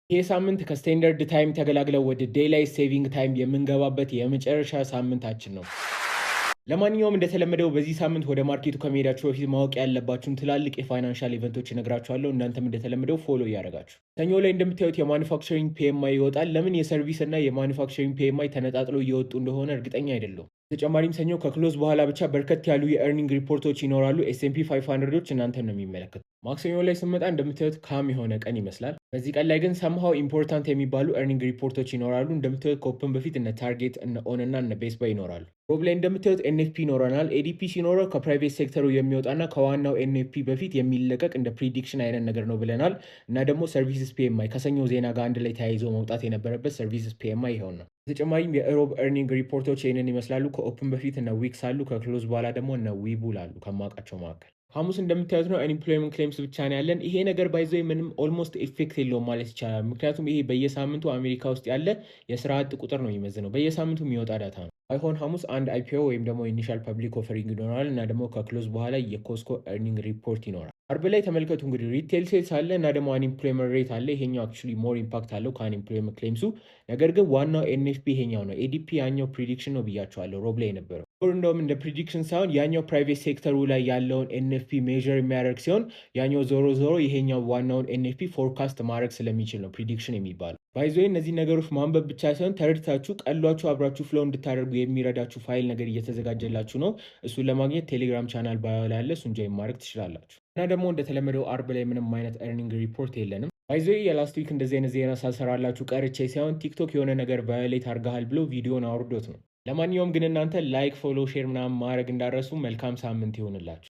ይህ ሳምንት ከስታንዳርድ ታይም ተገላግለው ወደ ዴይላይት ሴቪንግ ታይም የምንገባበት የመጨረሻ ሳምንታችን ነው። ለማንኛውም እንደተለመደው በዚህ ሳምንት ወደ ማርኬቱ ከመሄዳችሁ በፊት ማወቅ ያለባችሁን ትላልቅ የፋይናንሻል ኢቨንቶች እነግራችኋለሁ። እናንተም እንደተለመደው ፎሎ እያደረጋችሁ ሰኞ ላይ እንደምታዩት የማኑፋክቸሪንግ ፒኤምአይ ይወጣል። ለምን የሰርቪስ እና የማኑፋክቸሪንግ ፒኤምአይ ተነጣጥለው እየወጡ እንደሆነ እርግጠኛ አይደለሁም። ተጨማሪም ሰኞ ከክሎዝ በኋላ ብቻ በርከት ያሉ የኤርኒንግ ሪፖርቶች ይኖራሉ። ኤስኤምፒ 500ዶች እናንተን ነው የሚመለከቱ። ማክሰኞ ላይ ስመጣ እንደምታዩት ካም የሆነ ቀን ይመስላል። በዚህ ቀን ላይ ግን ሰምሃው ኢምፖርታንት የሚባሉ ኤርኒንግ ሪፖርቶች ይኖራሉ። እንደምታዩት ከኦፕን በፊት እነ ታርጌት፣ እነ ኦን እና እነ ቤስ ባይ ይኖራሉ። ሮብ ላይ እንደምታዩት ኤንኤፍፒ ይኖረናል። ኤዲፒ ሲኖረው ከፕራይቬት ሴክተሩ የሚወጣና ከዋናው ኤንኤፍፒ በፊት የሚለቀቅ እንደ ፕሪዲክሽን አይነት ነገር ነው ብለናል። እና ደግሞ ሰርቪስስ ፒኤምአይ ከሰኞ ዜና ጋር አንድ ላይ ተያይዞ መውጣት የነበረበት ሰርቪስስ ፒኤምአይ ይሆን ነው። በተጨማሪም የሮብ ኤርኒንግ ሪፖርቶች ይህንን ይመስላሉ። ከኦፕን በፊት እነ ዊክስ አሉ፣ ከክሎዝ በኋላ ደግሞ እነ ዊቡል አሉ ከማውቃቸው መካከል። ሐሙስ እንደምታዩት ነው አንኢምፕሎይመንት ክሌምስ ብቻ ነው ያለን። ይሄ ነገር ባይዞ ምንም ኦልሞስት ኢፌክት የለውም ማለት ይቻላል። ምክንያቱም ይሄ በየሳምንቱ አሜሪካ ውስጥ ያለ የስራ አጥ ቁጥር ነው የሚመዝነው። በየሳምንቱ የሚወጣ ዳታ ነው። ባይሆን ሐሙስ አንድ አይፒኦ ወይም ደግሞ ኢኒሻል ፐብሊክ ኦፈሪንግ ይኖራል እና ደግሞ ከክሎዝ በኋላ የኮስኮ ኤርኒንግ ሪፖርት ይኖራል። አርብ ላይ ተመልከቱ እንግዲህ ሪቴል ሴልስ አለ እና ደግሞ አንኢምፕሎይመንት ሬት አለ። ይሄኛው አክቹዋሊ ሞር ኢምፓክት አለው ከአንኢምፕሎይመንት ክሌምሱ። ነገር ግን ዋናው ኤንኤፍፒ ይሄኛው ነው። ኤዲፒ ያኛው ፕሪዲክሽን ነው ብያቸዋለሁ ሮብ ላይ የነበረው። እንደውም እንደ ፕሪዲክሽን ሳይሆን ያኛው ፕራይቬት ሴክተሩ ላይ ያለውን ኤንኤፍፒ ሜዥር የሚያደርግ ሲሆን ያኛው ዞሮ ዞሮ ይሄኛው ዋናውን ኤንኤፍፒ ፎርካስት ማድረግ ስለሚችል ነው ፕሪዲክሽን የሚባለው። ባይዞ እነዚህ ነገሮች ማንበብ ብቻ ሳይሆን ተረድታችሁ ቀሏችሁ አብራችሁ ፍሎው እንድታደርጉ የሚረዳችሁ ፋይል ነገር እየተዘጋጀላችሁ ነው። እሱን ለማግኘት ቴሌግራም ቻናል ባዮ ላይ አለ። እሱን ጆይን ማድረግ ትችላላችሁ። እና ደግሞ እንደተለመደው አርብ ላይ ምንም አይነት ኤርኒንግ ሪፖርት የለንም። ባይዞ የላስት ዊክ እንደዚህ አይነት ዜና ሳልሰራላችሁ ቀርቼ ሳይሆን ቲክቶክ የሆነ ነገር ቫዮሌት አድርገሃል ብሎ ቪዲዮን አውርዶት ነው። ለማንኛውም ግን እናንተ ላይክ፣ ፎሎ፣ ሼር ምናምን ማድረግ እንዳረሱ መልካም ሳምንት ይሆንላችሁ።